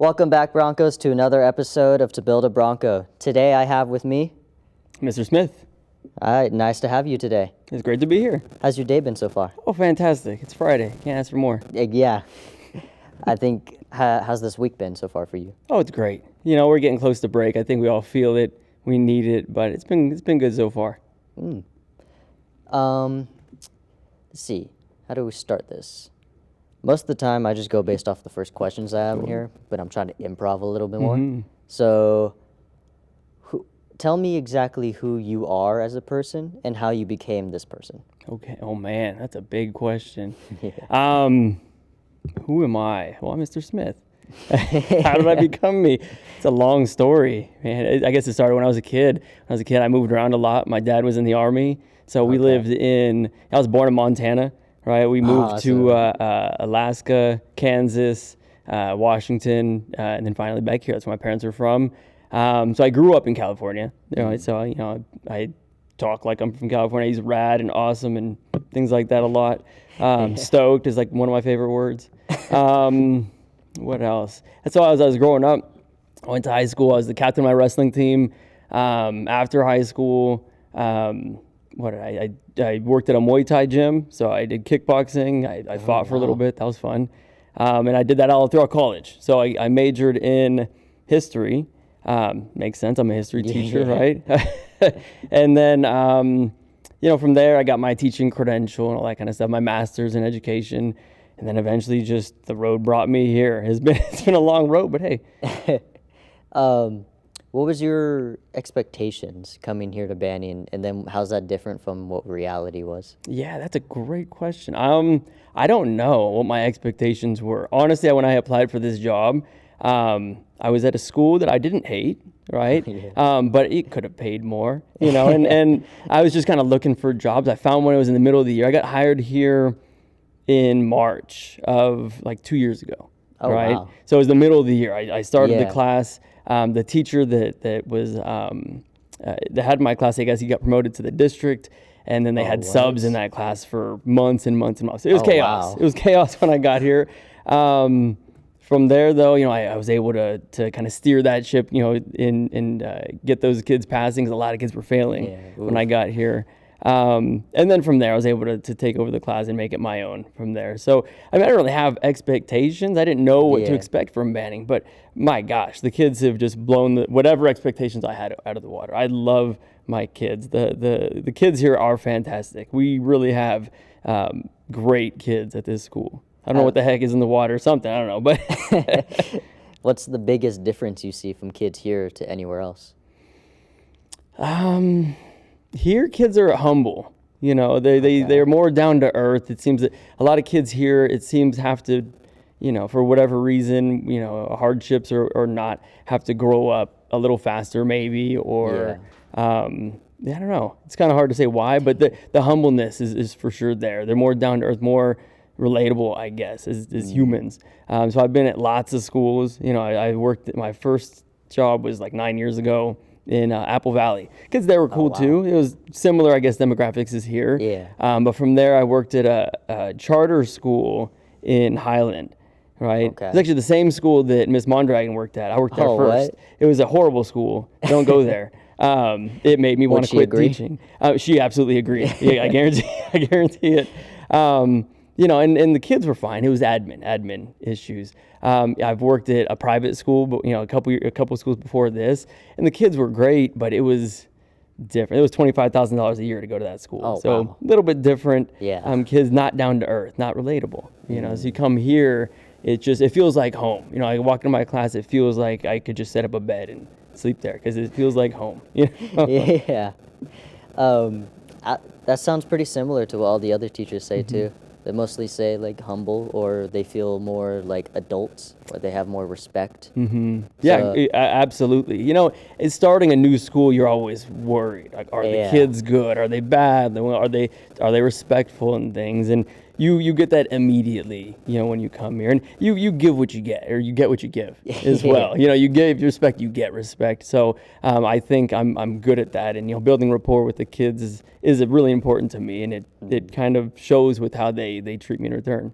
Welcome back, Broncos, to another episode of To Build a Bronco. Today I have with me, Mr. Smith. all right, nice to have you today. It's great to be here. How's your day been so far? Oh, fantastic. It's Friday. Can't ask for more. Yeah, I think, how's this week been so far for you? Oh, it's great. You know, we're getting close to break. I think we all feel it. We need it, but it's been good so far. Let's see, how do we start this? Most of the time I just go based off the first questions I have in here, but I'm trying to improv a little bit more. So, tell me exactly who you are as a person and how you became this person. Okay. Oh man, that's a big question. Yeah. Who am I? Well, I'm Mr. Smith. How did I become me? It's a long story, man. I guess it started when I was a kid. When I was a kid, I moved around a lot. My dad was in the Army, so we lived I was born in Montana, right? We moved to Alaska, Kansas, Washington, and then finally back here. That's where my parents are from. So I grew up in California. So I talk like I'm from California. He's rad and awesome and things like that a lot. Stoked is like one of my favorite words. What else? That's all. As I was growing up, I went to high school. I was the captain of my wrestling team. After high school, I worked at a Muay Thai gym, so I did kickboxing. I fought for a little bit. That was fun. And I did that all throughout college. So I majored in history. Makes sense. I'm a history teacher, right? And then, from there, I got my teaching credential and all that kind of stuff, my master's in education. And then eventually just the road brought me here. It's been a long road, but hey. What was your expectations coming here to Banyan, and then how's that different from what reality was? Yeah, that's a great question. I don't know what my expectations were. Honestly, when I applied for this job, I was at a school that I didn't hate, right? But it could have paid more, and I was just kind of looking for jobs. I found one. It was in the middle of the year. I got hired here in March of like 2 years ago, right? Wow. So it was the middle of the year. I started the class. The teacher that was that had my class, I guess he got promoted to the district, and then they had subs in that class for months and months and months. It was chaos. Wow. It was chaos when I got here. From there, though, I was able to kind of steer that ship, and get those kids passing, because a lot of kids were failing when I got here. And then from there, I was able to take over the class and make it my own from there. So, I didn't really have expectations. I didn't know what to expect from Banning, but my gosh, the kids have just blown whatever expectations I had out of the water. I love my kids. The kids here are fantastic. We really have great kids at this school. I don't know what the heck is in the water or something. I don't know, but What's the biggest difference you see from kids here to anywhere else? Here, kids are humble. They're more down to earth. It seems that a lot of kids here, have to, for whatever reason, hardships or not, have to grow up a little faster maybe, or I don't know. It's kind of hard to say why, but the humbleness is for sure there. They're more down to earth, more relatable, I guess, as humans. So I've been at lots of schools. I worked at my first job was like 9 years ago in Apple Valley. Kids there were cool too. It was similar, I guess, demographics as here. But from there, I worked at a charter school in Highland, right? Okay. It's actually the same school that Miss Mondragon worked at. I worked there first. What? It was a horrible school. Don't go there. It made me want to quit teaching. She absolutely agreed. Yeah, I guarantee it. And the kids were fine. It was admin issues. I've worked at a private school, but a couple schools before this, and the kids were great, but it was different. It was $25,000 a year to go to that school, a little bit different. Kids not down to earth, not relatable. So you come here, it feels like home. I walk into my class, it feels like I could just set up a bed and sleep there because it feels like home. Yeah. That sounds pretty similar to what all the other teachers say too. They mostly say like humble, or they feel more like adults, or they have more respect. Yeah, absolutely. It's starting a new school. You're always worried. Like, are the kids good? Are they bad? Are they respectful and things? And you get that immediately. When you come here, and you give what you get, or you get what you give as well. You give respect, you get respect. So I think I'm good at that, and building rapport with the kids is really important to me, and it kind of shows with how they treat me in return.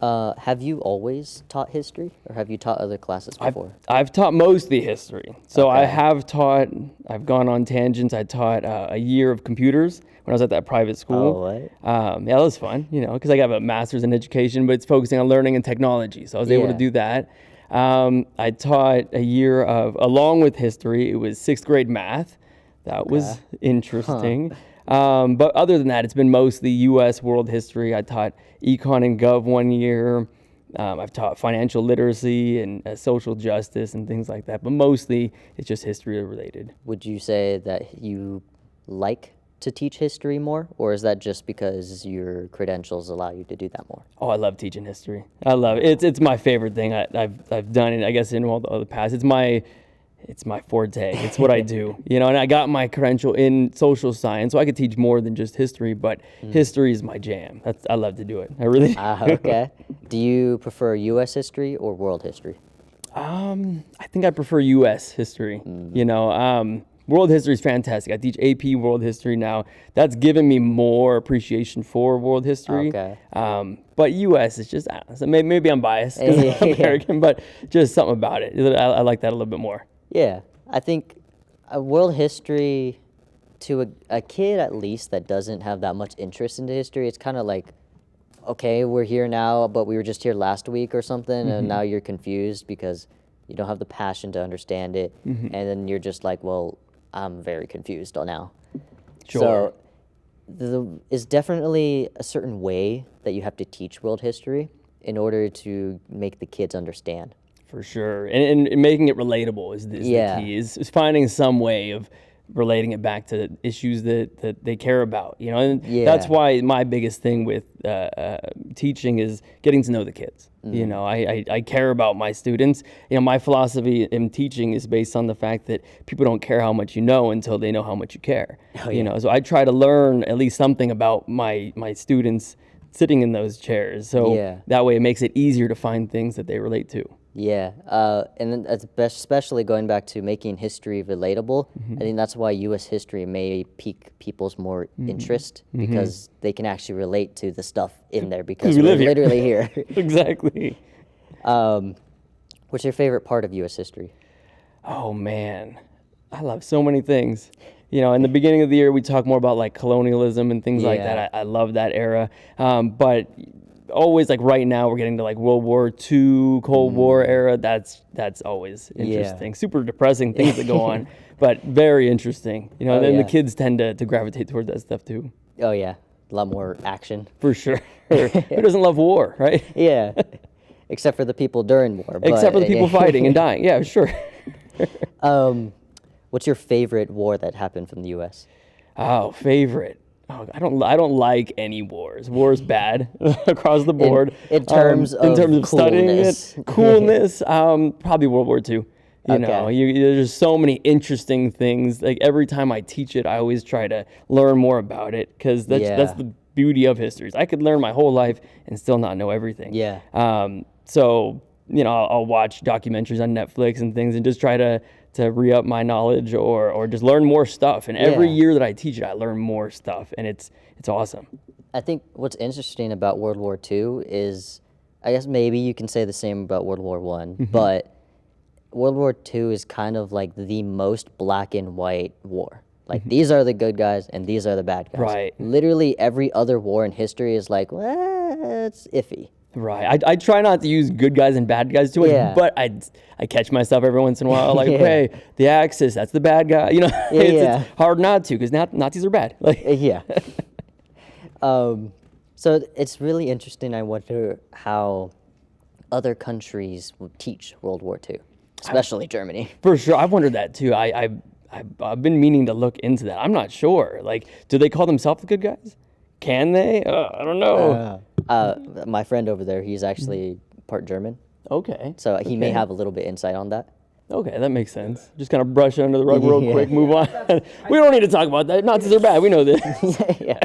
Have you always taught history, or have you taught other classes before? I've taught mostly history. So I Okay. have taught, I've gone on tangents. I taught a year of computers when I was at that private school. Oh, what? Yeah, that was fun, because I got a master's in education, but it's focusing on learning and technology. So I was able to Yeah. do that. I taught a year of, along with history, it was 6th grade math. That was interesting. But other than that, it's been mostly U.S. world history. I taught econ and gov one year. I've taught financial literacy and social justice and things like that. But mostly, it's just history related. Would you say that you like to teach history more, or is that just because your credentials allow you to do that more? Oh, I love teaching history. I love it. It's my favorite thing I've done, and I guess in all the past, it's my forte. It's what I do, and I got my credential in social science, so I could teach more than just history, but history is my jam. I love to do it. I really do. Okay. Do you prefer U.S. history or world history? I think I prefer U.S. history. World history is fantastic. I teach AP World History now. That's given me more appreciation for world history. Okay. But U.S. is just, I don't know, so maybe I'm biased because I'm Yeah. American, but just something about it. I like that a little bit more. Yeah, I think world history, to a kid at least that doesn't have that much interest into history, it's kind of like, okay, we're here now, but we were just here last week or something, and now you're confused because you don't have the passion to understand it, and then you're just like, well, I'm very confused now. Sure. So is definitely a certain way that you have to teach world history in order to make the kids understand. For sure. And making it relatable is Yeah. the key, is finding some way of relating it back to issues that they care about, and that's Yeah. why my biggest thing with teaching is getting to know the kids. I care about my students. My philosophy in teaching is based on the fact that people don't care how much you know until they know how much you care. So I try to learn at least something about my students sitting in those chairs. So Yeah. that way it makes it easier to find things that they relate to. Yeah, and then especially going back to making history relatable, I think that's why U.S. history may pique people's more interest because they can actually relate to the stuff in there because we we're live here. literally here. Exactly. What's your favorite part of U.S. history? Oh man, I love so many things. In the beginning of the year, we talk more about like colonialism and things like Yeah. that. I love that era. But always like right now, we're getting to like World War II, Cold War era. That's always interesting. Super depressing things that go on, but very interesting. And then yeah. the kids tend to gravitate towards that stuff too. Oh yeah, a lot more action. For sure. Who doesn't love war, right? Yeah, except for the people during war. Except for the people fighting and dying. Yeah, sure. What's your favorite war that happened from the U.S.? Oh, favorite. Oh, I don't like any wars. War is bad across the board. In terms in of terms of studying coolness. it, coolness. Probably World War II. Okay. There's so many interesting things. Like every time I teach it, I always try to learn more about it because that's Yeah. the beauty of history. Is I could learn my whole life and still not know everything. Yeah. So I'll watch documentaries on Netflix and things and just try to re-up my knowledge or just learn more stuff. And every Yeah. year that I teach it, I learn more stuff, and it's awesome. I think what's interesting about World War II is, I guess maybe you can say the same about World War One, but World War II is kind of like the most black and white war. Like these are the good guys and these are the bad guys. Right. Literally every other war in history is like, well, it's iffy. Right. I try not to use good guys and bad guys too much, Yeah. but I catch myself every once in a while like, Yeah. hey, the Axis, that's the bad guy. Yeah. It's hard not to because Nazis are bad. Like, Yeah. So it's really interesting. I wonder how other countries would teach World War II, especially Germany. for sure, I've wondered that too. I've been meaning to look into that. I'm not sure. Like, do they call themselves the good guys? Can they? I don't know. My friend over there, he's actually part German, Okay. so he may Okay. have a little bit insight on that. Okay, that makes sense. Just kind of brush it under the rug real Yeah. quick, move on. We don't need to talk about that. Nazis are bad. We know this. Yeah.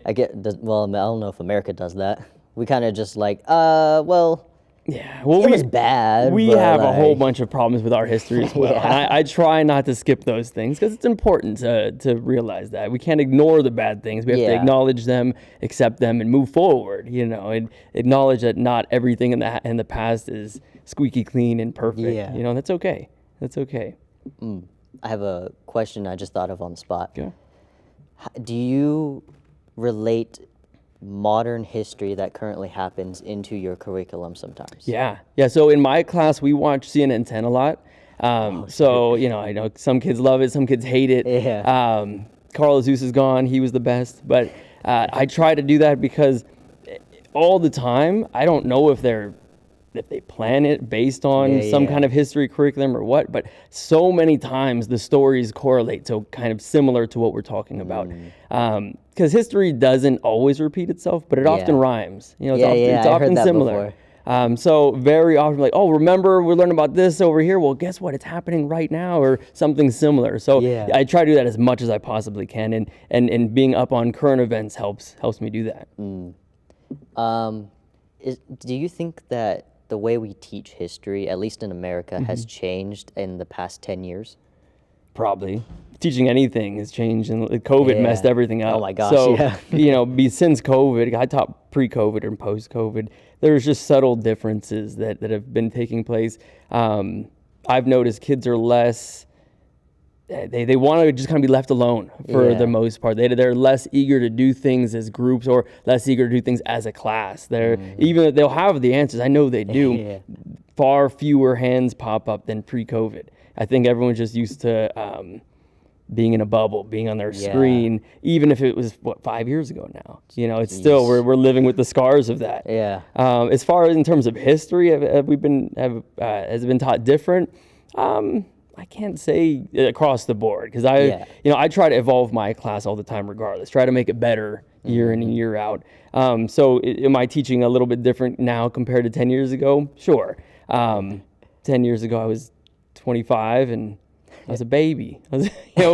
Well, I don't know if America does that. We kind of just like, well, Yeah, well, it was bad. We but, have a whole like, bunch of problems with our history as well. And I try not to skip those things because it's important to realize that. We can't ignore the bad things. We have to Yeah. acknowledge them, accept them, and move forward, and acknowledge that not everything in the past is squeaky clean and perfect. Yeah. That's okay. That's okay. I have a question I just thought of on the spot. Okay. Do you relate modern history that currently happens into your curriculum sometimes? Yeah. Yeah. So in my class, we watch CNN 10 a lot. So, I know some kids love it, some kids hate it. Yeah. Carl Zeus is gone. He was the best. But I try to do that because all the time, I don't know if they plan it based on some kind of history curriculum or what, but so many times the stories correlate, so kind of similar to what we're talking about. Because history doesn't always repeat itself, but it often rhymes. It's I often heard that similar. before. So very often, like, oh, remember we're learning about this over here? Well, guess what? It's happening right now, or something similar. So I try to do that as much as I possibly can, and being up on current events helps me do that. Do you think that the way we teach history, at least in America, has changed in the past 10 years? Probably. Teaching anything has changed, and COVID messed everything up. Oh my gosh, so, yeah. Since COVID, I taught pre-COVID and post-COVID, there's just subtle differences that have been taking place. I've noticed kids are less, they want to just kind of be left alone for the most part. They're less eager to do things as groups or less eager to do things as a class. Even they'll have the answers. I know they do. Far fewer hands pop up than pre-COVID. I think everyone's just used to being in a bubble, being on their screen, even if it was 5 years ago now. It's still we're living with the scars of that. Yeah. As far as in terms of history, has it been taught different? I can't say across the board because I try to evolve my class all the time, regardless. Try to make it better year in and year out. So am I teaching a little bit different now compared to 10 years ago? Sure. 10 years ago I was 25 and I was a baby. But I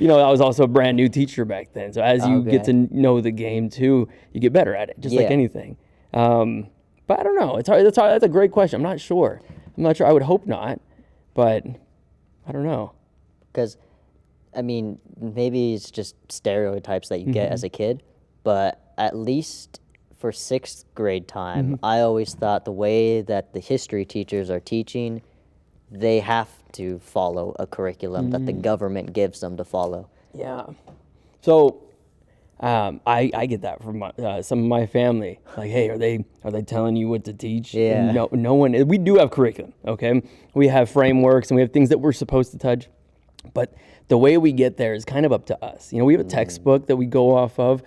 was also a brand new teacher back then. So as you get to know the game too, you get better at it, just like anything. But I don't know. It's hard. That's a great question. I'm not sure. I would hope not, but I don't know. Because, maybe it's just stereotypes that you get as a kid, but at least for 6th grade time, I always thought the way that the history teachers are teaching, they have to follow a curriculum that the government gives them to follow. Yeah. So I get that from some of my family. Like, hey, are they telling you what to teach? Yeah. And no one. We do have curriculum. Okay. We have frameworks and we have things that we're supposed to touch, but the way we get there is kind of up to us. We have a textbook that we go off of,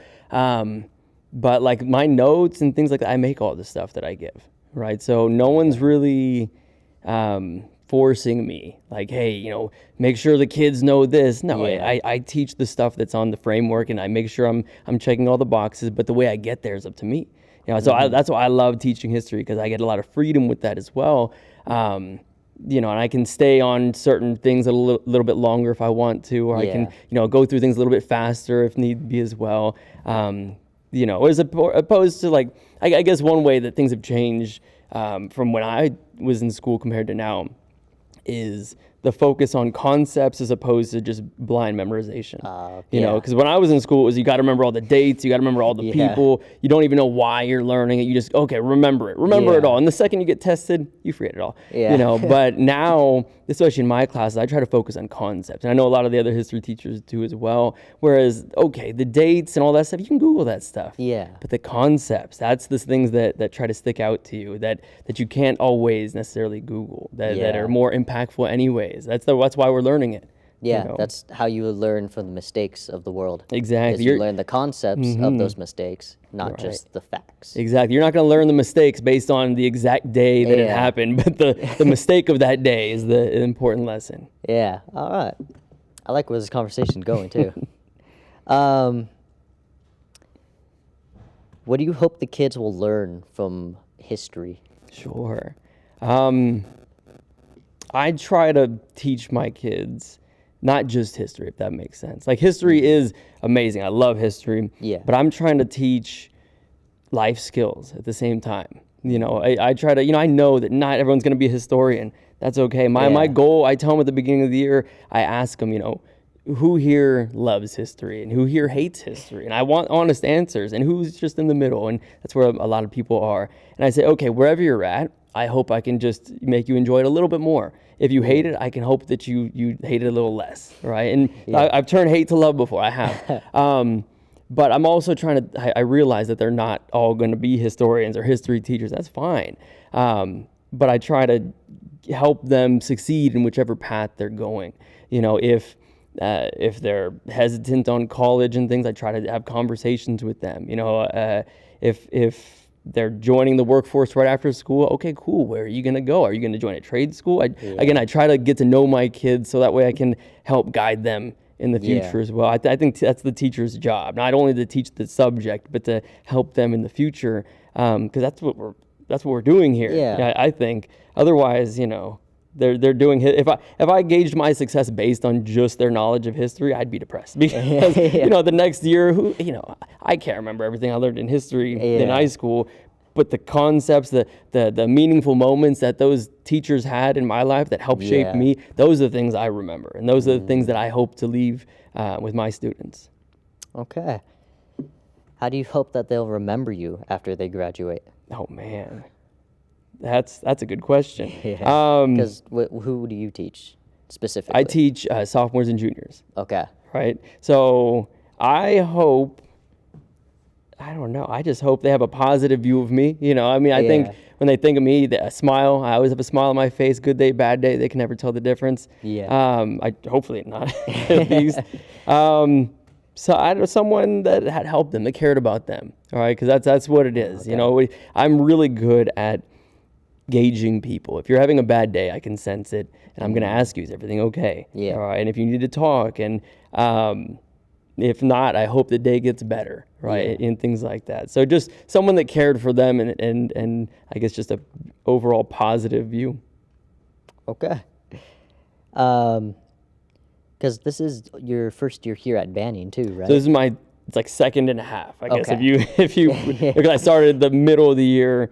but like my notes and things like that, I make all the stuff that I give. Right. So no one's really forcing me like, hey, make sure the kids know this. No, I teach the stuff that's on the framework and I make sure I'm checking all the boxes, but the way I get there is up to me. So that's why I love teaching history, because I get a lot of freedom with that as well. And I can stay on certain things a little bit longer if I want to, or I can, go through things a little bit faster if need be as well. As opposed to like, I guess one way that things have changed from when I was in school compared to now is the focus on concepts as opposed to just blind memorization. Because when I was in school, it was you got to remember all the dates, you got to remember all the people. You don't even know why you're learning it. You just remember it all. And the second you get tested, you forget it all. But now, especially in my classes, I try to focus on concepts, and I know a lot of the other history teachers do as well. Whereas, the dates and all that stuff, you can Google that stuff. But the concepts, that's the things that try to stick out to you that you can't always necessarily Google that are more impactful anyways. That's why we're learning it. That's how you learn from the mistakes of the world. Exactly. You learn the concepts of those mistakes, not just the facts. Exactly. You're not going to learn the mistakes based on the exact day that it happened, but the mistake of that day is the important lesson. Yeah. All right. I like where this conversation's going too. What do you hope the kids will learn from history? Sure. I try to teach my kids not just history, if that makes sense. Like, history is amazing. I love history. But I'm trying to teach life skills at the same time. You know, I try to, I know that not everyone's going to be a historian. That's okay. My Yeah. goal, I tell them at the beginning of the year, I ask them, who here loves history and who here hates history? And I want honest answers, and who's just in the middle. And that's where a lot of people are. And I say, okay, wherever you're at, I hope I can just make you enjoy it a little bit more. If you hate it, I can hope that you hate it a little less, right? And I've turned hate to love before. I have. But I'm also trying to, I realize that they're not all going to be historians or history teachers. That's fine. But I try to help them succeed in whichever path they're going. If they're hesitant on college and things, I try to have conversations with them. If they're joining the workforce right after school, okay, cool. Where are you going to go? Are you going to join a trade school? Again, I try to get to know my kids so that way I can help guide them in the future as well. I think that's the teacher's job, not only to teach the subject, but to help them in the future, because that's what we're doing here. Yeah. I think otherwise, they're doing if I gauged my success based on just their knowledge of history, I'd be depressed because the next year, I can't remember everything I learned in history in high school. But the concepts, the meaningful moments that those teachers had in my life that helped shape me, those are the things I remember. And those are the things that I hope to leave with my students. Okay. How do you hope that they'll remember you after they graduate? Oh, man. That's a good question. Because who do you teach specifically? I teach sophomores and juniors. Okay. Right? So I hope... I don't know. I just hope they have a positive view of me. I think when they think of me, a smile. I always have a smile on my face. Good day, bad day. They can never tell the difference. Yeah. Hopefully not, at least. So I know someone that had helped them, that cared about them. All right, because that's what it is. Okay. I'm really good at gauging people. If you're having a bad day, I can sense it, and I'm going to ask you, is everything okay? Yeah. All right. And if you need to talk, and if not, I hope the day gets better, right? And things like that. So just someone that cared for them and I guess just a overall positive view. Okay. Because this is your first year here at Banning too, right? So this is it's like second and a half, I guess. Okay. If you because I started the middle of the year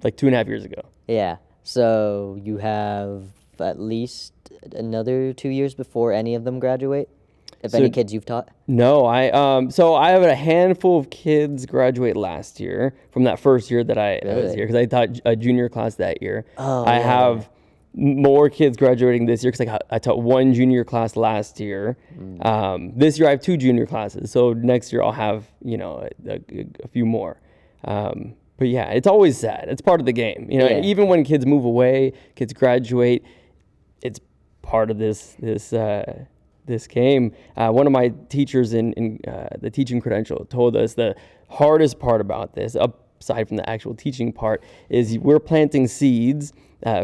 like 2.5 years ago. Yeah. So you have at least another 2 years before any of them graduate? If any kids you've taught? No, so I have a handful of kids graduate last year from that first year that I was here, because I taught a junior class that year. I have more kids graduating this year because I taught one junior class last year. This year I have 2 junior classes, so next year I'll have a few more. But yeah, it's always sad. It's part of the game. Even when kids move away, kids graduate, it's part of this game. One of my teachers in the teaching credential told us the hardest part about this, aside from the actual teaching part, is we're planting seeds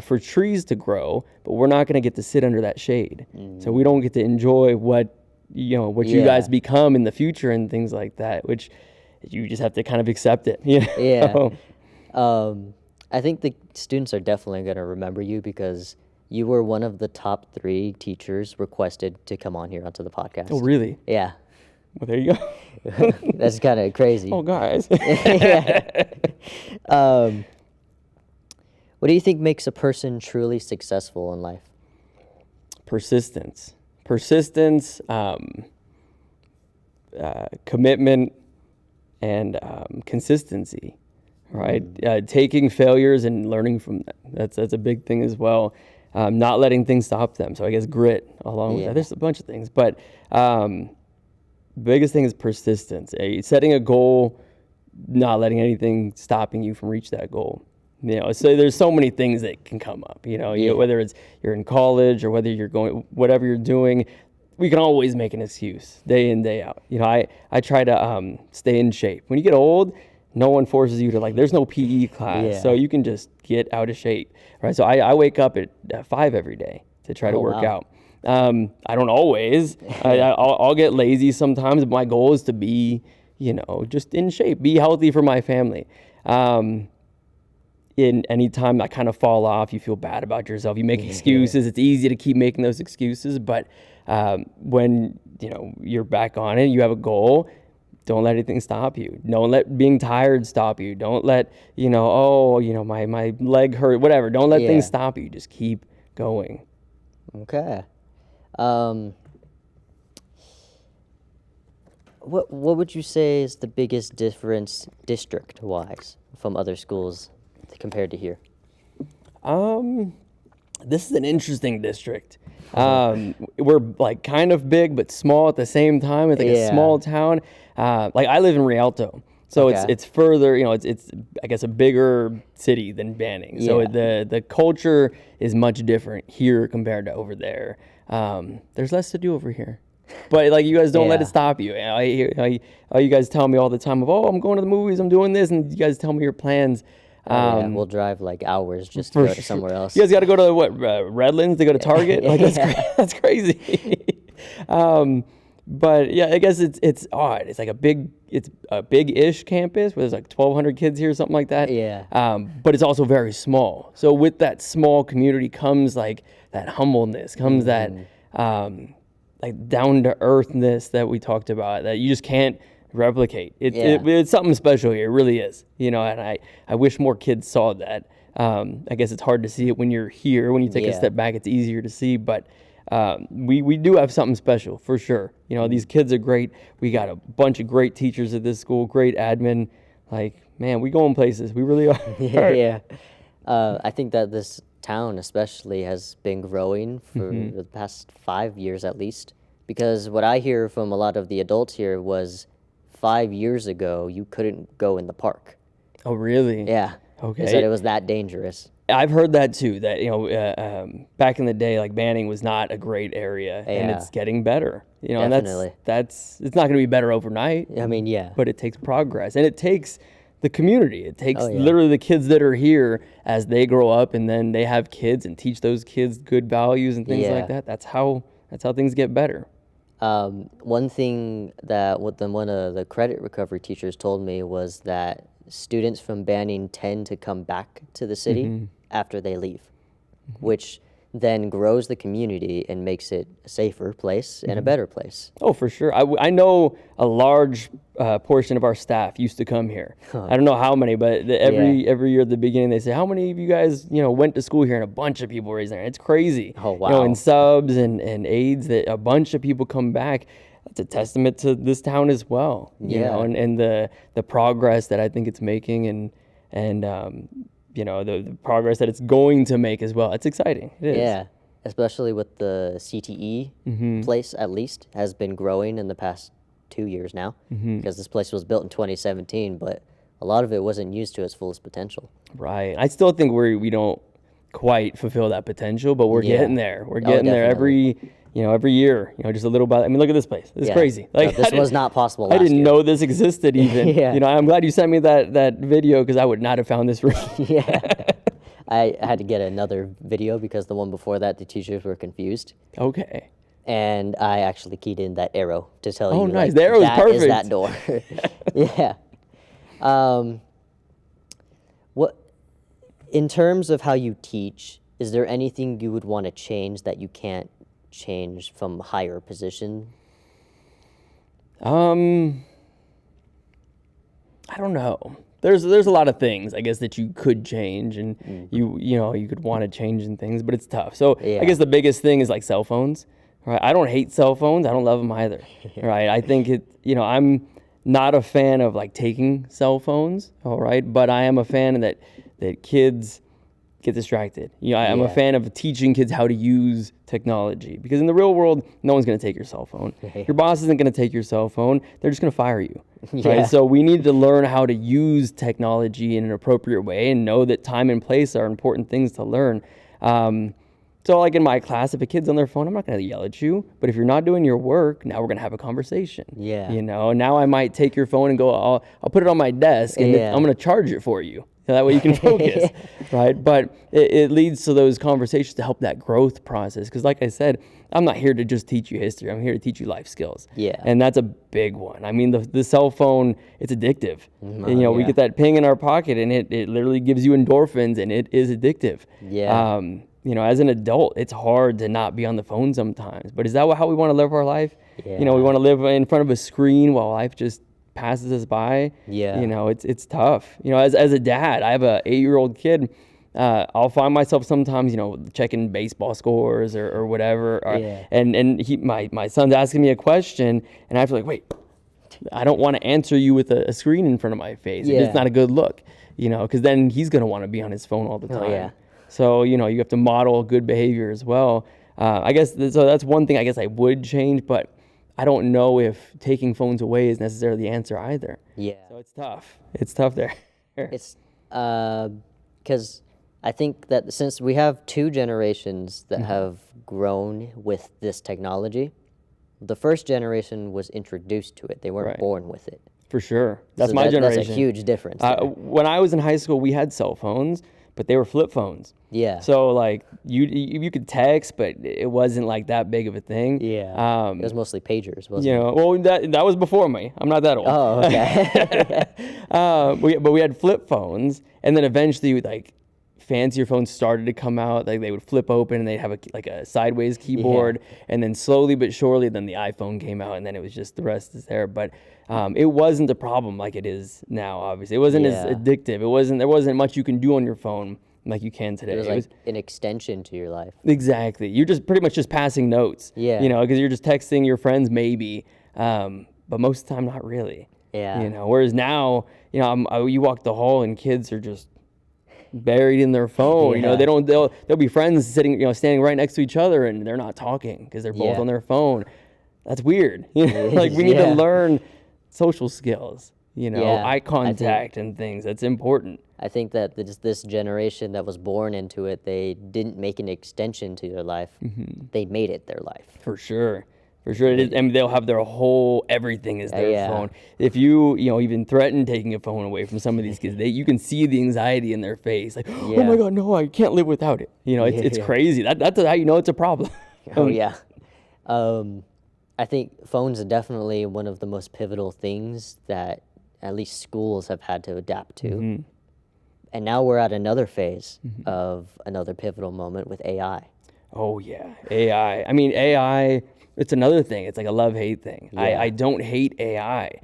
for trees to grow, but we're not going to get to sit under that shade. So we don't get to enjoy what you guys become in the future and things like that, which you just have to kind of accept it. Yeah. I think the students are definitely going to remember you because you were one of the top 3 teachers requested to come on here onto the podcast. Oh, really? Yeah. Well, there you go. That's kind of crazy. Oh, guys. Yeah. What do you think makes a person truly successful in life? Persistence, commitment, and consistency. Right, taking failures and learning from them. That's a big thing as well. Not letting things stop them. So I guess grit along with that. There's a bunch of things, but the biggest thing is persistence. Setting a goal, not letting anything stopping you from reach that goal. So there's so many things that can come up. Whether it's you're in college or whether you're going, whatever you're doing, we can always make an excuse day in, day out. I try to stay in shape. When you get old, no one forces you to, there's no PE class, so you can just get out of shape, right? So I wake up at 5 every day to try to work out. I don't always. I'll get lazy sometimes, but my goal is to be, just in shape, be healthy for my family. In any time I kind of fall off, you feel bad about yourself. You make excuses. It's easy to keep making those excuses, but when you're back on it, you have a goal. don't let anything stop you. Don't let being tired stop you. Don't let, my leg hurt, whatever. Don't let Yeah. things stop you. Just keep going. Okay. What would you say is the biggest difference district-wise from other schools compared to here? This is an interesting district. We're like kind of big but small at the same time. It's like a Yeah. small town. Like I live in Rialto, so Okay. it's further. It's I guess a bigger city than Banning. So Yeah. the culture is much different here compared to over there. There's less to do over here. But like you guys don't let Yeah. it stop you. You guys tell me all the time of, oh, I'm going to the movies, I'm doing this, and you guys tell me your plans. Yeah, we'll drive like hours just to For go to sure. somewhere else. You guys got to go to what, Redlands to go to Target? Like that's crazy. But yeah, I guess it's odd. It's like a big-ish campus where there's like 1,200 kids here, something like that. Yeah. But it's also very small. So with that small community comes like that humbleness, comes that like down to earthness that we talked about that you just can't replicate. It's something special here. It really is. And I wish more kids saw that. I guess it's hard to see it when you're here. When you take a Yeah. step back, it's easier to see. But we do have something special for sure. These kids are great. We got a bunch of great teachers at this school, great admin. Like, man, we going places. We really are. Yeah. I think that this town especially has been growing for the past 5 years at least. Because what I hear from a lot of the adults here was 5 years ago, you couldn't go in the park. Oh, really? Yeah. Okay. They said it was that dangerous. I've heard that too. That back in the day, like Banning was not a great area, and Yeah. it's getting better. Definitely. And that's it's not going to be better overnight. I mean, yeah. But it takes progress, and it takes the community. It takes Oh, yeah. literally the kids that are here as they grow up, and then they have kids and teach those kids good values and things Yeah. like that. That's how things get better. One thing that one of the credit recovery teachers told me was that students from Banning tend to come back to the city after they leave, which then grows the community and makes it a safer place and a better place. Oh, for sure. I know a large portion of our staff used to come here. I don't know how many, but every year at the beginning they say, how many of you guys went to school here? And a bunch of people raised their hand. It's crazy. Oh, wow. And subs and aides, that a bunch of people come back. That's a testament to this town as well. Yeah. And the progress that I think it's making and the progress that it's going to make as well. It's exciting. It is. Yeah, especially with the CTE place, at least, has been growing in the past 2 years now, because this place was built in 2017, but a lot of it wasn't used to its fullest potential. Right. I still think we don't quite fulfill that potential, but we're Yeah. getting there. We're getting there definitely. every year, just a little by. I mean, look at this place. It's Yeah. crazy. No, Like this I was didn't- not possible I last didn't year. know this existed even. Yeah. I'm glad you sent me that video because I would not have found this. Yeah. I had to get another video because the one before that, the teachers were confused. Okay. And I actually keyed in that arrow to tell Oh, you, nice. like, The arrow is that is that perfect. door. Yeah. What, in terms of how you teach, is there anything you would want to change that you can't change from a higher position? I don't know. There's a lot of things I guess that you could change and you could want to change in things, but it's tough. So Yeah. I guess the biggest thing is like cell phones. Right? I don't hate cell phones. I don't love them either. Right? I think I'm not a fan of like taking cell phones. All right, but I am a fan that kids get distracted. I'm a Yeah. fan of teaching kids how to use technology because in the real world, no one's going to take your cell phone. Your boss isn't going to take your cell phone. They're just going to fire you. Yeah. Right? So we need to learn how to use technology in an appropriate way and know that time and place are important things to learn. So like in my class, if a kid's on their phone, I'm not going to yell at you. But if you're not doing your work, now we're going to have a conversation. Yeah. Now I might take your phone and go, I'll put it on my desk and Yeah. I'm going to charge it for you. That way you can focus, right? But it leads to those conversations to help that growth process. Because like I said, I'm not here to just teach you history. I'm here to teach you life skills. Yeah. And that's a big one. I mean, the cell phone, it's addictive. And, we yeah. get that ping in our pocket and it literally gives you endorphins and it is addictive. Yeah. As an adult, it's hard to not be on the phone sometimes. But is that how we want to live our life? Yeah. We want to live in front of a screen while life just passes us by. Yeah. You know, it's tough. You know, as a dad, I have a 8-year-old kid. I'll find myself sometimes, you know, checking baseball scores or whatever. Yeah. And my son's asking me a question, and I have to like, wait, I don't want to answer you with a screen in front of my face. Yeah. It's not a good look, you know, because then he's going to want to be on his phone all the time. Oh, yeah. So, you know, you have to model good behavior as well. I guess, so that's one thing I guess I would change, but I don't know if taking phones away is necessarily the answer either. Yeah. So it's tough. It's tough there. It's because I think that since we have two generations that have grown with this technology, the first generation was introduced to it. They weren't Right. born with it. For sure. That's So my generation. That's a huge difference. there. When I was in high school, we had cell phones, but they were flip phones. Yeah. So like you could text, but it wasn't like that big of a thing. Yeah. It was mostly pagers, wasn't You it? know, well that was before me. I'm not that old. Oh, okay. But we had flip phones, and then eventually like fancier phones started to come out. Like they would flip open and they'd have a sideways keyboard, and then slowly but surely then the iPhone came out, and then it was just the rest is there. But it wasn't a problem like it is now. Obviously, it wasn't as Yeah. addictive. There wasn't much you can do on your phone like you can today. It was like an extension to your life. Exactly. You're just pretty much just passing notes. Yeah. You know, because you're just texting your friends maybe, but most of the time not really. Yeah. You know, whereas now, you know, you walk the hall and kids are just buried in their phone. You know, Yeah. they'll be friends sitting, you know, standing right next to each other, and they're not talking because they're both Yeah. on their phone. That's weird. You know, like we need to Yeah. learn social skills. You know, Yeah, eye I think- contact and things. That's important. I think that this generation that was born into it, they didn't make an extension to their life. They made it their life. For sure. For sure. It is, and they'll have their whole everything is their Yeah. phone. If you know, even threaten taking a phone away from some of these kids, you can see the anxiety in their face. Like, oh Yeah. my God, no, I can't live without it. You know, it's Yeah. crazy. That's how you know it's a problem. Oh yeah. I think phones are definitely one of the most pivotal things that at least schools have had to adapt to. And now we're at another phase of another pivotal moment with AI. Oh yeah, AI. I mean, AI. It's another thing. It's like a love-hate thing. Yeah. I don't hate AI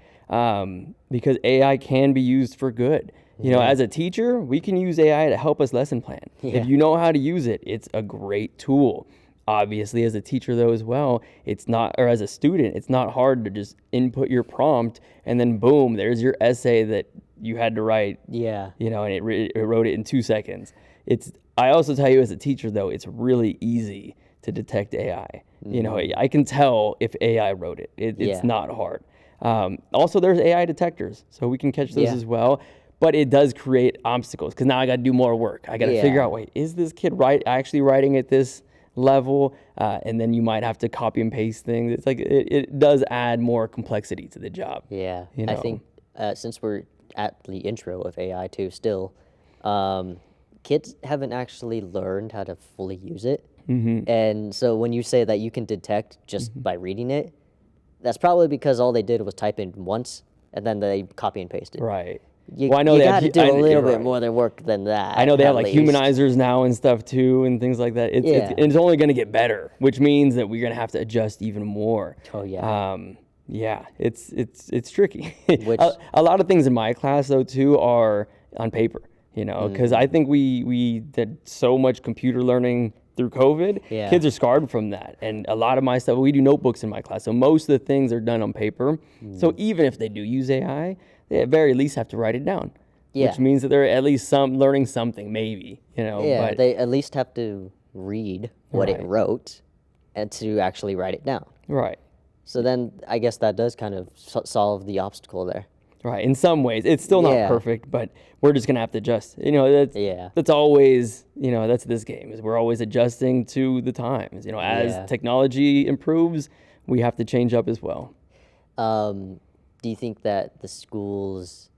because AI can be used for good. You know, as a teacher, we can use AI to help us lesson plan. Yeah. If you know how to use it, it's a great tool. Obviously, as a teacher though as well, it's not, or as a student, it's not hard to just input your prompt and then boom, there's your essay that you had to write. Yeah. You know, and it wrote it in 2 seconds. I also tell you as a teacher though, it's really easy to detect AI. You know, I can tell if AI wrote it. It's Yeah. not hard. Also, there's AI detectors, so we can catch those Yeah. as well. But it does create obstacles because now I got to do more work. I got to figure Yeah. out, wait, is this kid actually writing at this level? And then you might have to copy and paste things. It's like it does add more complexity to the job. Yeah. You I know. think since we're at the intro of AI too still, kids haven't actually learned how to fully use it. And so when you say that you can detect just by reading it, that's probably because all they did was type in once and then they copy and paste it. Right. You, Well, I know you they got to have, do a you're little bit right. more than work than that. I know they have at like least. humanizers now and stuff too, and things like that. Yeah. It's only going to get better, which means that we're going to have to adjust even more. Oh, yeah. Yeah, it's tricky. Which- a lot of things in my class though too are on paper, you know, because I think we did so much computer learning through COVID. Yeah. Kids are scarred from that, and a lot of my stuff, we do notebooks in my class, so most of the things are done on paper. So even if they do use AI, they at very least have to write it down. Yeah. Which means that they're at least learning something, maybe, you know. Yeah, but they at least have to read what it Right. wrote and to actually write it down. right. So then I guess that does kind of solve the obstacle there. Right. In some ways, it's still not Yeah. perfect, but we're just gonna have to adjust. You know, Yeah. that's always, you know, that's this game is we're always adjusting to the times. You know, as Yeah. technology improves, we have to change up as well. Do you think that the schools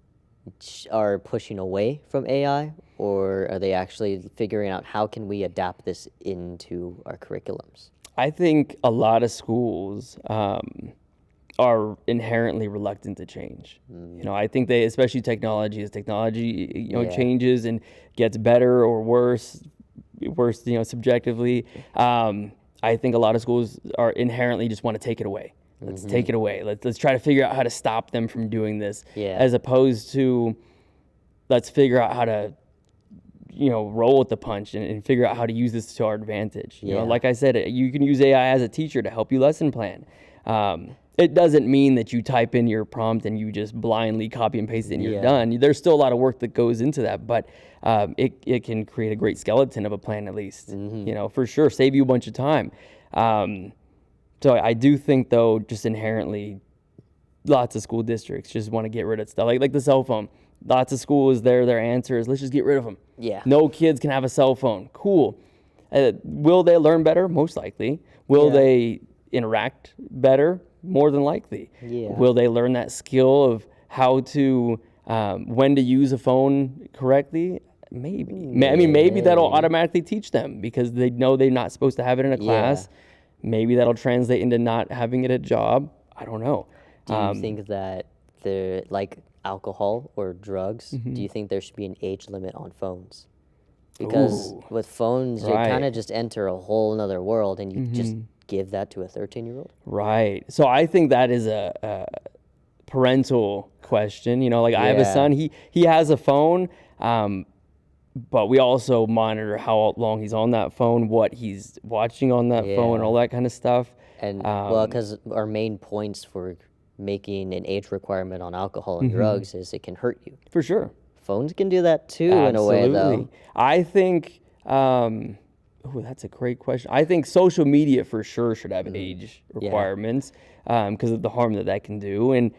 are pushing away from AI, or are they actually figuring out how can we adapt this into our curriculums? I think a lot of schools are inherently reluctant to change. You know, I think they, especially technology, as technology, you know, Yeah. changes and gets better or worse, you know, subjectively. I think a lot of schools are inherently just want to take it away. Let's take it away. Let's try to figure out how to stop them from doing this, Yeah. as opposed to let's figure out how to, roll with the punch and figure out how to use this to our advantage. You know, Yeah. like I said, you can use AI as a teacher to help you lesson plan. It doesn't mean that you type in your prompt and you just blindly copy and paste it and you're Yeah. done. There's still a lot of work that goes into that, but it can create a great skeleton of a plan at least. For sure, save you a bunch of time. So I do think, though, just inherently, lots of school districts just want to get rid of stuff like the cell phone. Lots of schools, their answer is, let's just get rid of them. Yeah. No kids can have a cell phone. Cool. Will they learn better? Most likely. Will Yeah. they interact better? More than likely. Yeah. Will they learn that skill of how to, when to use a phone correctly? Maybe. I mean, maybe that'll automatically teach them because they know they're not supposed to have it in a class. Maybe that'll translate into not having it at a job. I don't know. Do you think that the like alcohol or drugs? Do you think there should be an age limit on phones? Because Ooh. with phones, you Right. kind of just enter a whole nother world, and you just give that to a 13-year-old. Right. So I think that is a parental question. Like I have a Yeah. son. He has a phone, but we also monitor how long he's on that phone, what he's watching on that phone, Yeah. all that kind of stuff. And well, because our main points for making an age requirement on alcohol and drugs is it can hurt you. For sure. Phones can do that too, in a way, though. I think, that's a great question. I think social media for sure should have age requirements because of the harm that can do. And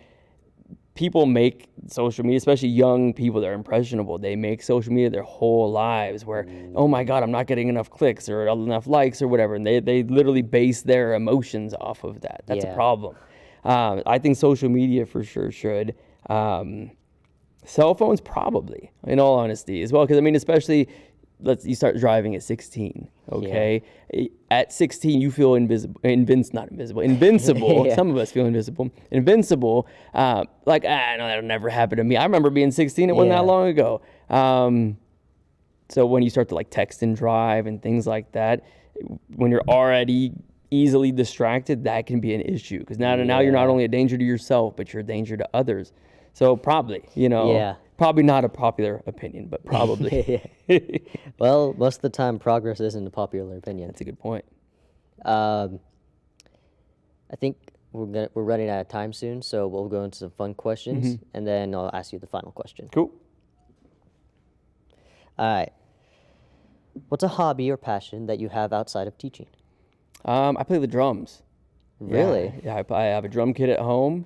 people make social media, especially young people that are impressionable, they make social media their whole lives where, oh my God, I'm not getting enough clicks or enough likes or whatever. And they literally base their emotions off of that. That's a Yeah. problem. I think social media for sure should. Cell phones probably, in all honesty, as well. Because, I mean, especially, you start driving at 16, okay? At 16, you feel invincible. Yeah. Some of us feel invincible. No, that'll never happen to me. I remember being 16. It wasn't Yeah. that long ago. So when you start to, text and drive and things like that, when you're already easily distracted, that can be an issue. Because now you're not only a danger to yourself, but you're a danger to others. So probably, Yeah. probably not a popular opinion, but probably. Well, most of the time, progress isn't a popular opinion. That's a good point. I think we're running out of time soon, so we'll go into some fun questions, and then I'll ask you the final question. Cool. All right. What's a hobby or passion that you have outside of teaching? I play the drums. Really? Yeah, I have a drum kit at home.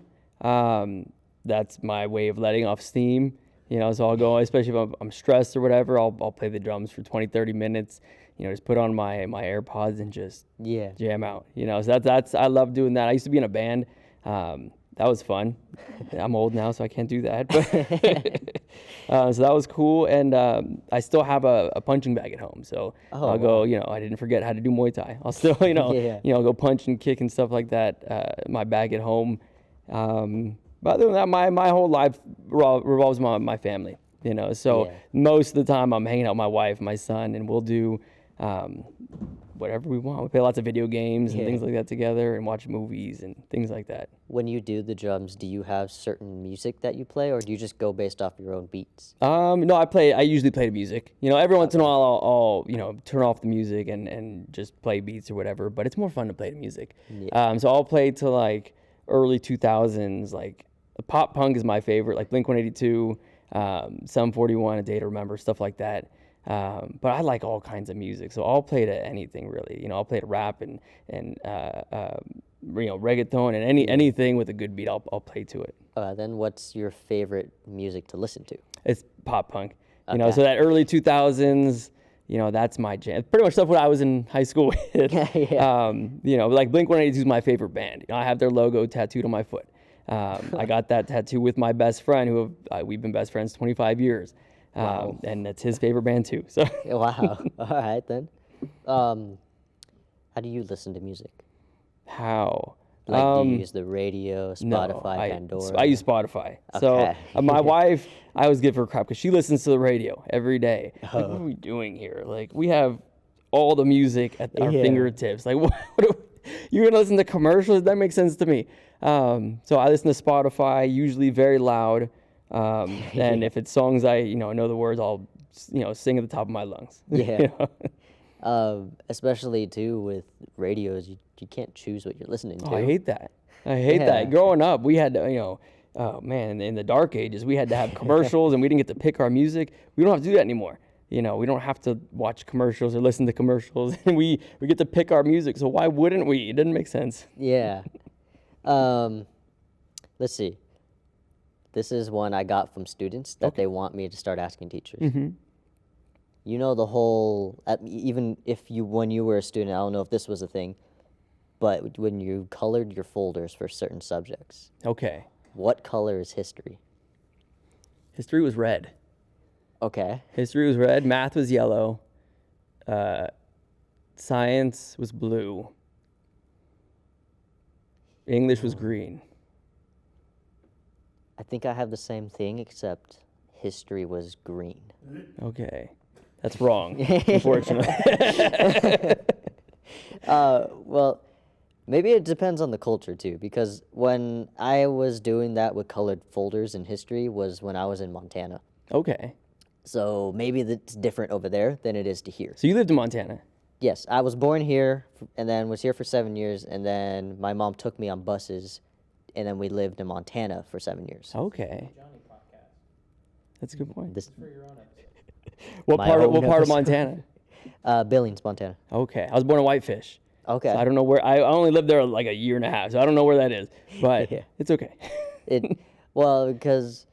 That's my way of letting off steam. So I'll go, especially if I'm stressed or whatever, I'll play the drums for 20, 30 minutes, just put on my AirPods and just Yeah. jam out, so that's I love doing that. I used to be in a band. That was fun. I'm old now, so I can't do that. But so that was cool, and I still have a punching bag at home. So I'll go. I didn't forget how to do Muay Thai. I'll still, Yeah. go punch and kick and stuff like that. My bag at home. But other than that, my whole life revolves around my family. So Yeah. most of the time I'm hanging out with my wife, my son, and we'll do whatever we want. We play lots of video games and Yeah. things like that together and watch movies and things like that. When you do the drums, do you have certain music that you play, or do you just go based off your own beats? No, I usually play the music. Every once in a while I'll turn off the music and just play beats or whatever, but it's more fun to play the music. Yeah. So I'll play to early 2000s, pop punk is my favorite, Blink-182, Sum 41, A Day to Remember, stuff like that. But I like all kinds of music, so I'll play to anything really. I'll play to rap and reggaeton and anything with a good beat. I'll play to it. Then what's your favorite music to listen to? It's pop punk, Okay. So that early 2000s, that's my jam. Pretty much stuff when I was in high school with. Yeah. Blink-182 is my favorite band. I have their logo tattooed on my foot. I got that tattoo with my best friend, who we've been best friends 25 years. Wow. And that's his favorite band too. So Wow. All right then. How do you listen to music? how? Do you use the radio, Spotify, Pandora? I use Spotify. So Okay. my wife, I always give her crap because she listens to the radio every day. What are we doing here? We have all the music at our Yeah. fingertips. You're gonna listen to commercials? That makes sense to me. So I listen to Spotify, usually very loud. And if it's songs I know the words, I'll sing at the top of my lungs. Yeah. Especially too with radios, you can't choose what you're listening to. Oh, I hate that. I hate Yeah. that. Growing up, we had to, oh man, in the dark ages, we had to have commercials and we didn't get to pick our music. We don't have to do that anymore. We don't have to watch commercials or listen to commercials, and we get to pick our music. So why wouldn't we? It doesn't make sense. Yeah. Let's see. This is one I got from students that they want me to start asking teachers. Mm-hmm. You know the whole, even if when you were a student, I don't know if this was a thing, but when you colored your folders for certain subjects, Okay. what color is history? History was red. Okay. History was red. Math was yellow. Science was blue. English was green. I think I have the same thing, except history was green. Okay. That's wrong, unfortunately. Well, maybe it depends on the culture too, because when I was doing that with colored folders in history was when I was in Montana. Okay. So maybe it's different over there than it is to here. So you lived in Montana? Yes, I was born here and then was here for 7 years, and then my mom took me on buses, and then we lived in Montana for 7 years. Okay. That's a good point. This, What my part of own what part of episode. Montana? Billings, Montana. Okay. I was born in Whitefish. Okay. So I don't know where. I only lived there like a year and a half, so I don't know where that is. But Yeah. it's okay. Well, because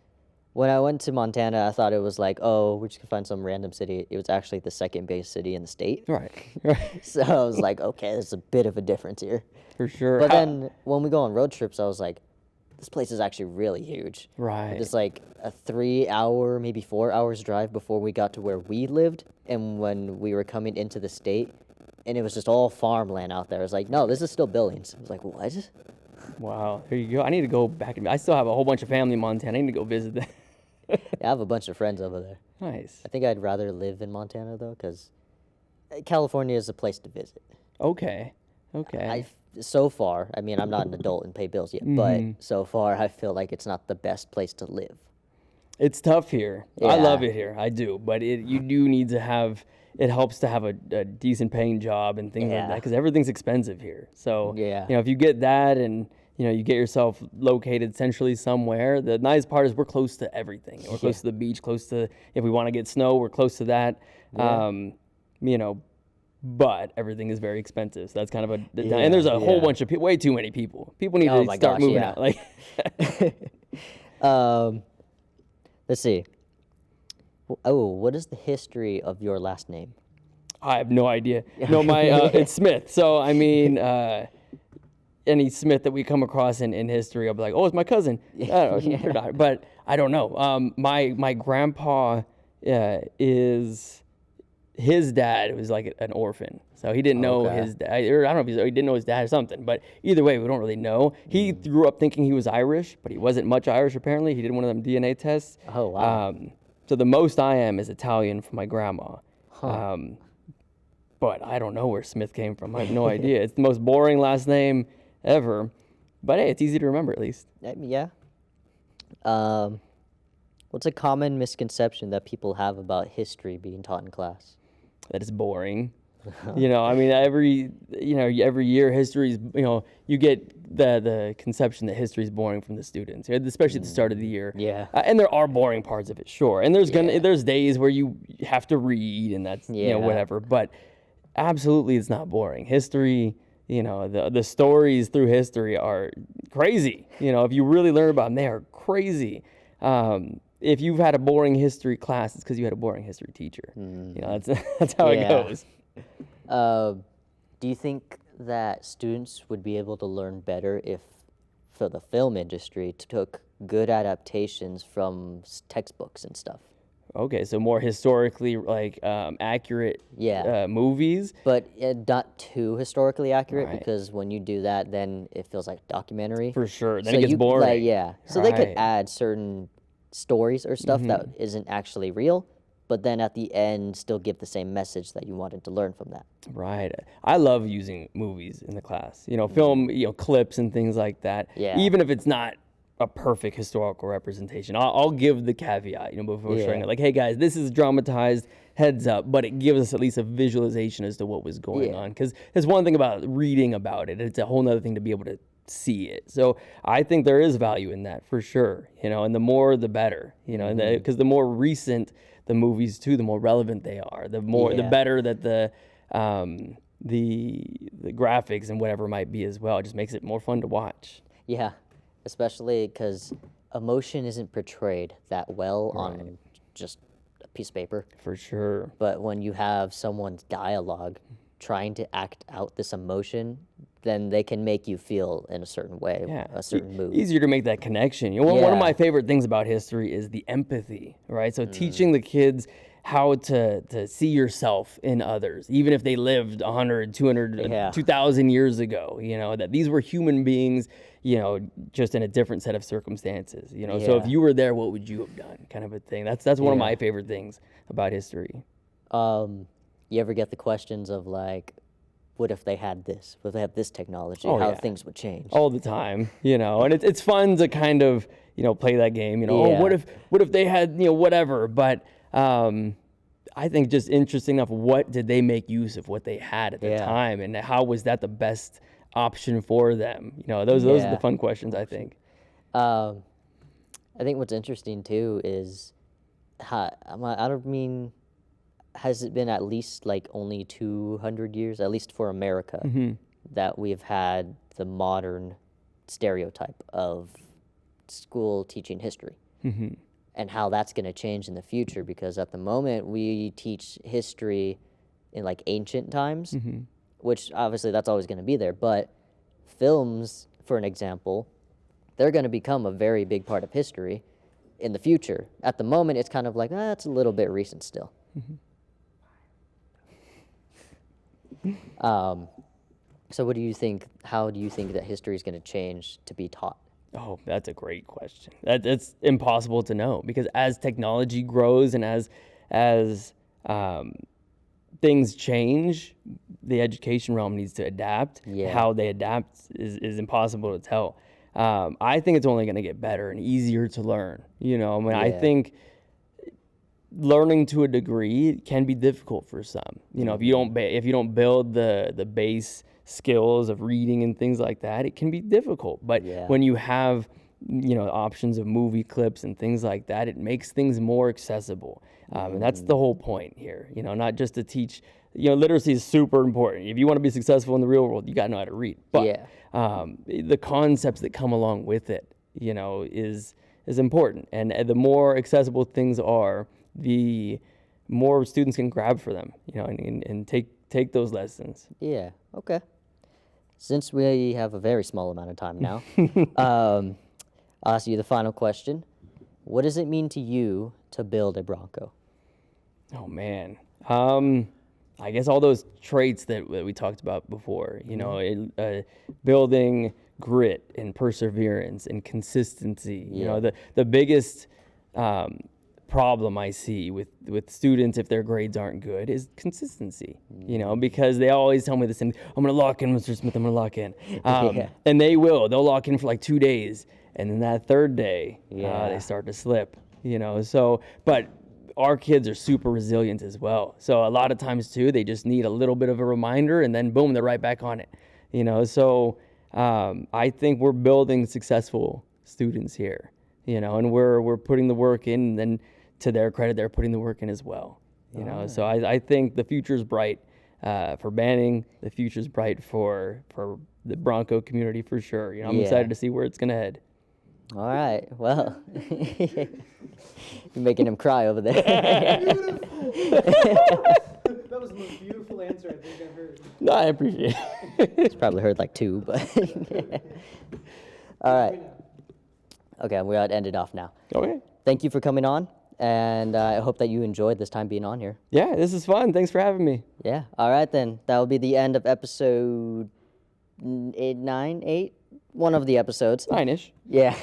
when I went to Montana, I thought it was like, oh, we just could find some random city. It was actually the second biggest city in the state. Right. Right. So I was like, okay, there's a bit of a difference here. For sure. But then when we go on road trips, I was like, this place is actually really huge. Right. It's like a 3 hour, maybe 4 hours drive before we got to where we lived. And when we were coming into the state, and it was just all farmland out there. I was like, no, this is still Billings. I was like, what? Wow. There you go. I need to go back. I still have a whole bunch of family in Montana. I need to go visit them. Yeah, I have a bunch of friends over there. Nice. I think I'd rather live in Montana though, because California is a place to visit. Okay. Okay. So far, I mean, I'm not an adult and pay bills yet, but so far I feel like it's not the best place to live. It's tough here. I Yeah. love it here. I do. But you do need to have, it helps to have a decent paying job and things like Yeah. that because everything's expensive here. So, Yeah. if you get that and, you get yourself located centrally somewhere, the nice part is we're close to everything. We're close to the beach, close to, if we want to get snow, we're close to that. But everything is very expensive. So that's kind of and there's a whole bunch of way too many people. People need Oh to my start gosh, moving yeah. out. Like, Let's see. Oh, what is the history of your last name? I have no idea. No, my it's Smith. So I mean, any Smith that we come across in history, I'll be like, oh, it's my cousin. I don't know, or not, but I don't know. My grandpa is. His dad was like an orphan, so he didn't know Okay. his dad. Or I don't know if he didn't know his dad or something. But either way, we don't really know. He grew up thinking he was Irish, but he wasn't much Irish apparently. He did one of them DNA tests. Oh, wow. So the most I am is Italian from my grandma. But I don't know where Smith came from. I have no idea. It's the most boring last name ever. But hey, it's easy to remember at least. Yeah. What's a common misconception that people have about history being taught in class? That is boring. I mean, every year history's, you get the conception that history is boring from the students, especially at the start of the year. Yeah. And there are boring parts of it, sure. And there's days where you have to read and that's, Yeah. whatever. But absolutely it's not boring. History, the stories through history are crazy. If you really learn about them, they are crazy. If you've had a boring history class, it's because you had a boring history teacher. That's how it Yeah. goes. Do you think that students would be able to learn better if, for the film industry, took good adaptations from textbooks and stuff? Okay, so more historically accurate Yeah. movies. But not too historically accurate, Right. because when you do that, then it feels like documentary. For sure. Then So it gets you- boring. Like, yeah. So they could Right. add certain stories or stuff that isn't actually real, but then at the end still give the same message that you wanted to learn from that. Right. I love using movies in the class. Film, clips and things like that. Yeah. Even if it's not a perfect historical representation, I'll give the caveat, before showing Yeah. it. Like, hey guys, this is dramatized. Heads up, but it gives us at least a visualization as to what was going Yeah. on. Because there's one thing about reading about it; it's a whole nother thing to be able to see it. So I think there is value in that for sure. And the more, the better. And because the more recent the movies too, the more relevant they are. The Yeah. better that the graphics and whatever might be as well. It just makes it more fun to watch. Yeah, especially because emotion isn't portrayed that well on just a piece of paper. For sure. But when you have someone's dialogue trying to act out this emotion, then they can make you feel in a certain way, Yeah, a certain mood. Easier to make that connection. One Yeah. of my favorite things about history is the empathy, right? So teaching the kids how to see yourself in others, even if they lived 100, 200, Yeah. 2,000 years ago, that these were human beings, just in a different set of circumstances, So if Yeah. you were there, what would you have done? Kind of a thing. That's one of Yeah. my favorite things about history. You ever get the questions of like, what if they had this? What if they have this technology? Oh, how yeah. things would change? All the time, and it's fun to kind of, play that game, oh, Yeah. what if they had, whatever, but, I think just interesting enough, what did they make use of what they had at the Yeah. time, and how was that the best option for them? Those are Yeah. the fun questions, I think. I think what's interesting too is, I don't mean, has it been at least like only 200 years, at least for America, that we've had the modern stereotype of school teaching history? And how that's going to change in the future, because at the moment we teach history in like ancient times, which obviously that's always going to be there, but films, for an example, they're going to become a very big part of history in the future. At the moment, it's kind of like, it's a little bit recent still. So what do you think, how do you think that history is going to change to be taught? Oh, that's a great question. That's impossible to know, because as technology grows and as things change, the education realm needs to adapt. Yeah. How they adapt is impossible to tell. I think it's only going to get better and easier to learn. I Yeah. think learning to a degree can be difficult for some. If you don't build the base skills of reading and things like that, it can be difficult. But Yeah. when you have options of movie clips and things like that, it makes things more accessible. And that's the whole point here. Not just to teach. Literacy is super important. If you want to be successful in the real world, you got to know how to read. But Yeah. the concepts that come along with it, is important. And the more accessible things are, the more students can grab for them, and take those lessons. Yeah, okay. Since we have a very small amount of time now, I'll ask you the final question. What does it mean to you to build a Bronco? Oh man, I guess all those traits that we talked about before. Building grit and perseverance and consistency. Yeah. The biggest problem I see with students, if their grades aren't good, is consistency. Because they always tell me the same thing. I'm gonna lock in, Mr. Smith. I'm gonna lock in. Yeah. And they'll lock in for like 2 days, and then that third day, Yeah. they start to slip. So but our kids are super resilient as well. So a lot of times too, they just need a little bit of a reminder, and then boom, they're right back on it. So I think we're building successful students here. And we're putting the work in, and then to their credit, they're putting the work in as well. So I think the future's bright for Banning. The future's bright for the Bronco community for sure. I'm Yeah. excited to see where it's gonna head. All right, well, you're making him cry over there. That was the most beautiful answer I think I've heard. No, I appreciate it. He's probably heard like 2, but. All right. Okay, we ought to end it off now. Okay. Thank you for coming on, and I hope that you enjoyed this time being on here. Yeah, this is fun. Thanks for having me. Yeah. All right, then. That will be the end of episode 8, one of the episodes. 9-ish. Yeah.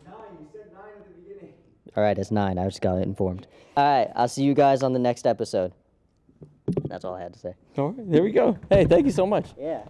9, you said 9 at the beginning. All right, it's 9. I just got informed. All right, I'll see you guys on the next episode. That's all I had to say. All right, there we go. Hey, thank you so much. Yeah.